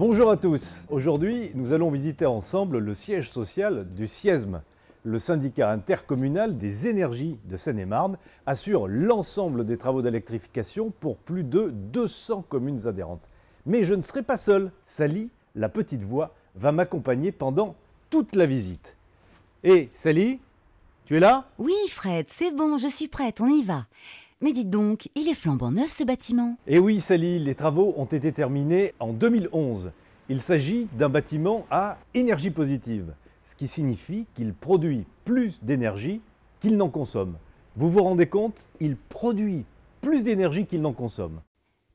Bonjour à tous. Aujourd'hui, nous allons visiter ensemble le siège social du SIESM. Le syndicat intercommunal des énergies de Seine-et-Marne assure l'ensemble des travaux d'électrification pour plus de 200 communes adhérentes. Mais je ne serai pas seul. Sally, la petite voix, va m'accompagner pendant toute la visite. Hé, Sally, tu es là? Oui, Fred, c'est bon, je suis prête, on y va. Mais dites donc, il est flambant neuf ce bâtiment. Eh oui, Sally, les travaux ont été terminés en 2011. Il s'agit d'un bâtiment à énergie positive, ce qui signifie qu'il produit plus d'énergie qu'il n'en consomme. Vous vous rendez compte? Il produit plus d'énergie qu'il n'en consomme.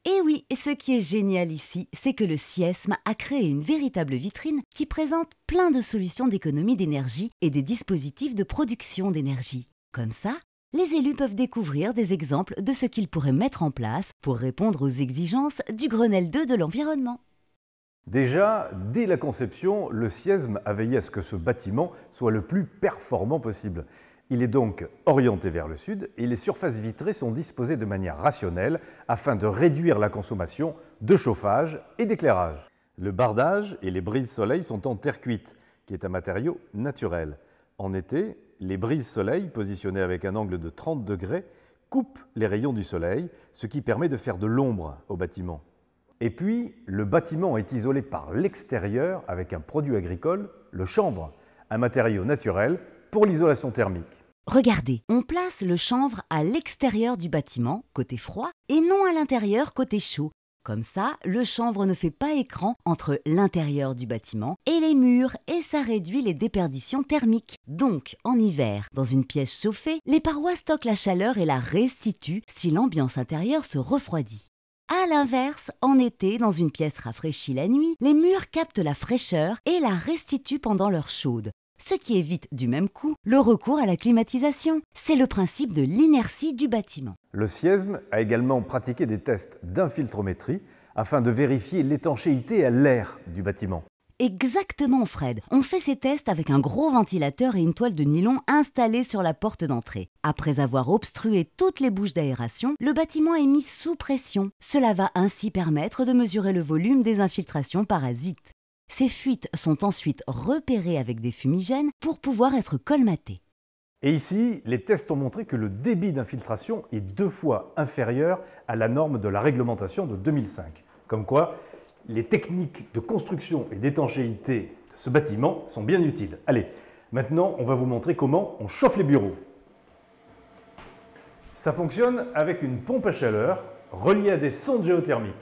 Et oui, ce qui est génial ici, c'est que le SIESM a créé une véritable vitrine qui présente plein de solutions d'économie d'énergie et des dispositifs de production d'énergie. Comme ça, les élus peuvent découvrir des exemples de ce qu'ils pourraient mettre en place pour répondre aux exigences du Grenelle 2 de l'environnement. Déjà, dès la conception, le SIESM a veillé à ce que ce bâtiment soit le plus performant possible. Il est donc orienté vers le sud et les surfaces vitrées sont disposées de manière rationnelle afin de réduire la consommation de chauffage et d'éclairage. Le bardage et les brises-soleil sont en terre cuite, qui est un matériau naturel. En été, les brises-soleil, positionnées avec un angle de 30 degrés, coupent les rayons du soleil, ce qui permet de faire de l'ombre au bâtiment. Et puis, le bâtiment est isolé par l'extérieur avec un produit agricole, le chanvre, un matériau naturel pour l'isolation thermique. Regardez, on place le chanvre à l'extérieur du bâtiment, côté froid, et non à l'intérieur, côté chaud. Comme ça, le chanvre ne fait pas écran entre l'intérieur du bâtiment et les murs et ça réduit les déperditions thermiques. Donc, en hiver, dans une pièce chauffée, les parois stockent la chaleur et la restituent si l'ambiance intérieure se refroidit. À l'inverse, en été, dans une pièce rafraîchie la nuit, les murs captent la fraîcheur et la restituent pendant l'heure chaude. Ce qui évite du même coup le recours à la climatisation. C'est le principe de l'inertie du bâtiment. Le SIESM a également pratiqué des tests d'infiltrométrie afin de vérifier l'étanchéité à l'air du bâtiment. Exactement, Fred. On fait ces tests avec un gros ventilateur et une toile de nylon installée sur la porte d'entrée. Après avoir obstrué toutes les bouches d'aération, le bâtiment est mis sous pression. Cela va ainsi permettre de mesurer le volume des infiltrations parasites. Ces fuites sont ensuite repérées avec des fumigènes pour pouvoir être colmatées. Et ici, les tests ont montré que le débit d'infiltration est 2 fois inférieur à la norme de la réglementation de 2005. Comme quoi, les techniques de construction et d'étanchéité de ce bâtiment sont bien utiles. Allez, maintenant, on va vous montrer comment on chauffe les bureaux. Ça fonctionne avec une pompe à chaleur reliée à des sondes géothermiques.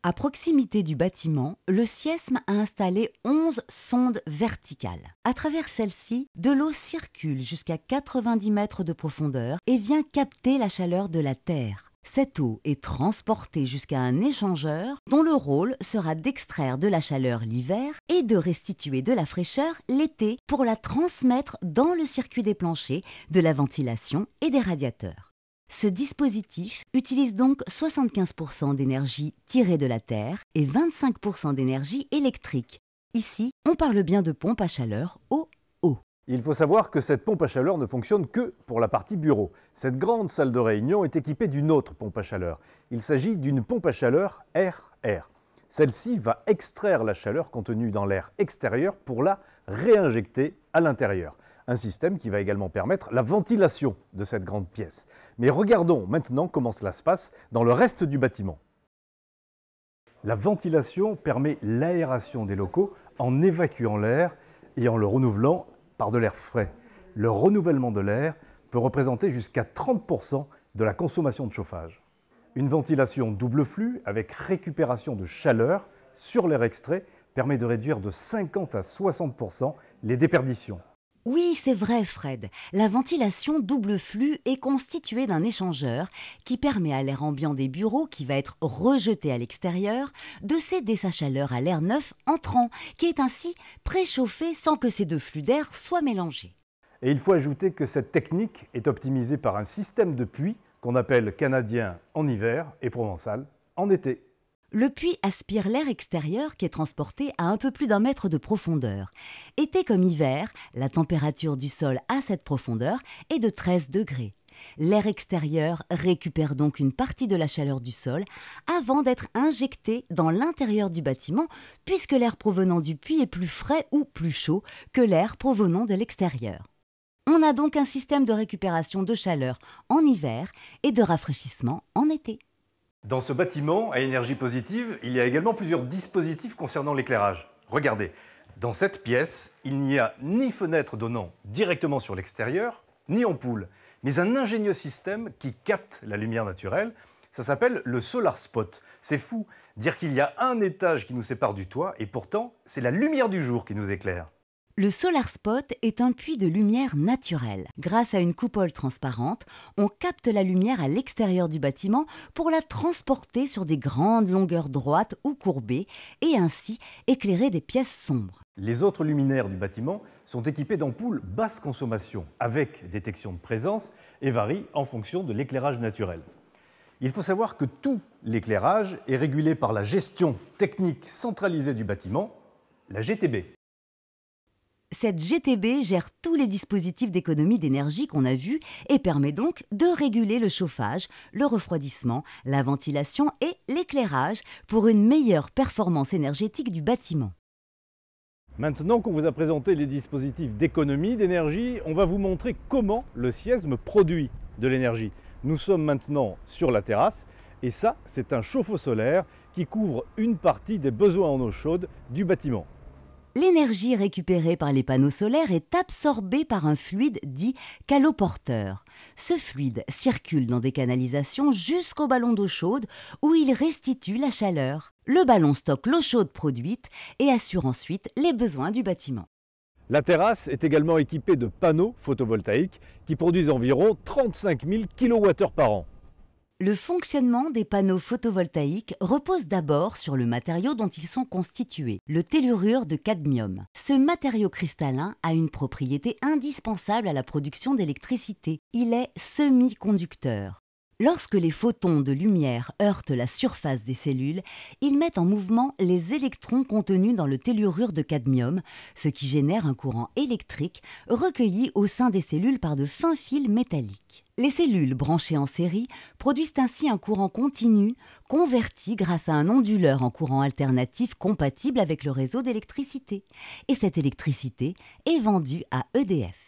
À proximité du bâtiment, le SIESM a installé 11 sondes verticales. À travers celles-ci, de l'eau circule jusqu'à 90 mètres de profondeur et vient capter la chaleur de la terre. Cette eau est transportée jusqu'à un échangeur dont le rôle sera d'extraire de la chaleur l'hiver et de restituer de la fraîcheur l'été pour la transmettre dans le circuit des planchers, de la ventilation et des radiateurs. Ce dispositif utilise donc 75% d'énergie tirée de la terre et 25% d'énergie électrique. Ici, on parle bien de pompe à chaleur eau. Il faut savoir que cette pompe à chaleur ne fonctionne que pour la partie bureau. Cette grande salle de réunion est équipée d'une autre pompe à chaleur. Il s'agit d'une pompe à chaleur air-air. Celle-ci va extraire la chaleur contenue dans l'air extérieur pour la réinjecter à l'intérieur. Un système qui va également permettre la ventilation de cette grande pièce. Mais regardons maintenant comment cela se passe dans le reste du bâtiment. La ventilation permet l'aération des locaux en évacuant l'air et en le renouvelant par de l'air frais. Le renouvellement de l'air peut représenter jusqu'à 30% de la consommation de chauffage. Une ventilation double flux avec récupération de chaleur sur l'air extrait permet de réduire de 50 à 60% les déperditions. Oui, c'est vrai, Fred. La ventilation double flux est constituée d'un échangeur qui permet à l'air ambiant des bureaux, qui va être rejeté à l'extérieur, de céder sa chaleur à l'air neuf entrant, qui est ainsi préchauffé sans que ces deux flux d'air soient mélangés. Et il faut ajouter que cette technique est optimisée par un système de puits qu'on appelle canadien en hiver et provençal en été. Le puits aspire l'air extérieur qui est transporté à un peu plus d'1 mètre de profondeur. Été comme hiver, la température du sol à cette profondeur est de 13 degrés. L'air extérieur récupère donc une partie de la chaleur du sol avant d'être injecté dans l'intérieur du bâtiment, puisque l'air provenant du puits est plus frais ou plus chaud que l'air provenant de l'extérieur. On a donc un système de récupération de chaleur en hiver et de rafraîchissement en été. Dans ce bâtiment à énergie positive, il y a également plusieurs dispositifs concernant l'éclairage. Regardez, dans cette pièce, il n'y a ni fenêtre donnant directement sur l'extérieur, ni ampoule, mais un ingénieux système qui capte la lumière naturelle. Ça s'appelle le Solar Spot. C'est fou, dire qu'il y a un étage qui nous sépare du toit et pourtant, c'est la lumière du jour qui nous éclaire. Le Solar Spot est un puits de lumière naturelle. Grâce à une coupole transparente, on capte la lumière à l'extérieur du bâtiment pour la transporter sur des grandes longueurs droites ou courbées et ainsi éclairer des pièces sombres. Les autres luminaires du bâtiment sont équipés d'ampoules basse consommation avec détection de présence et varient en fonction de l'éclairage naturel. Il faut savoir que tout l'éclairage est régulé par la gestion technique centralisée du bâtiment, la GTB. Cette GTB gère tous les dispositifs d'économie d'énergie qu'on a vus et permet donc de réguler le chauffage, le refroidissement, la ventilation et l'éclairage pour une meilleure performance énergétique du bâtiment. Maintenant qu'on vous a présenté les dispositifs d'économie d'énergie, on va vous montrer comment le Siesme produit de l'énergie. Nous sommes maintenant sur la terrasse et ça, c'est un chauffe-eau solaire qui couvre une partie des besoins en eau chaude du bâtiment. L'énergie récupérée par les panneaux solaires est absorbée par un fluide dit caloporteur. Ce fluide circule dans des canalisations jusqu'au ballon d'eau chaude où il restitue la chaleur. Le ballon stocke l'eau chaude produite et assure ensuite les besoins du bâtiment. La terrasse est également équipée de panneaux photovoltaïques qui produisent environ 35 000 kWh par an. Le fonctionnement des panneaux photovoltaïques repose d'abord sur le matériau dont ils sont constitués, le tellurure de cadmium. Ce matériau cristallin a une propriété indispensable à la production d'électricité. Il est semi-conducteur. Lorsque les photons de lumière heurtent la surface des cellules, ils mettent en mouvement les électrons contenus dans le tellurure de cadmium, ce qui génère un courant électrique recueilli au sein des cellules par de fins fils métalliques. Les cellules branchées en série produisent ainsi un courant continu, converti grâce à un onduleur en courant alternatif compatible avec le réseau d'électricité. Et cette électricité est vendue à EDF.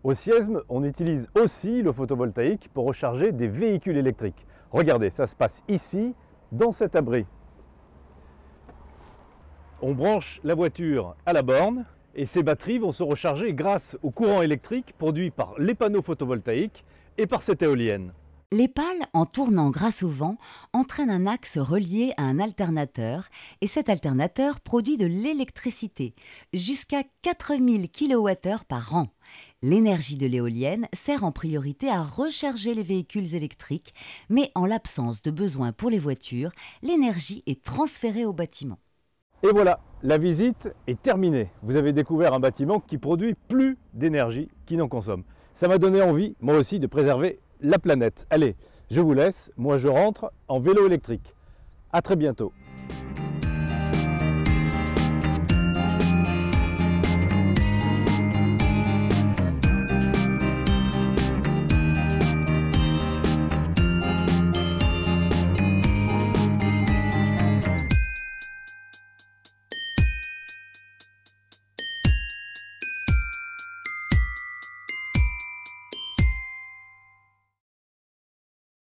Au Siesme, on utilise aussi le photovoltaïque pour recharger des véhicules électriques. Regardez, ça se passe ici, dans cet abri. On branche la voiture à la borne et ces batteries vont se recharger grâce au courant électrique produit par les panneaux photovoltaïques et par cette éolienne. Les pales, en tournant grâce au vent, entraînent un axe relié à un alternateur et cet alternateur produit de l'électricité, jusqu'à 4000 kWh par an. L'énergie de l'éolienne sert en priorité à recharger les véhicules électriques, mais en l'absence de besoin pour les voitures, l'énergie est transférée au bâtiment. Et voilà, la visite est terminée. Vous avez découvert un bâtiment qui produit plus d'énergie qu'il n'en consomme. Ça m'a donné envie, moi aussi, de préserver la planète. Allez, je vous laisse, moi je rentre en vélo électrique. À très bientôt.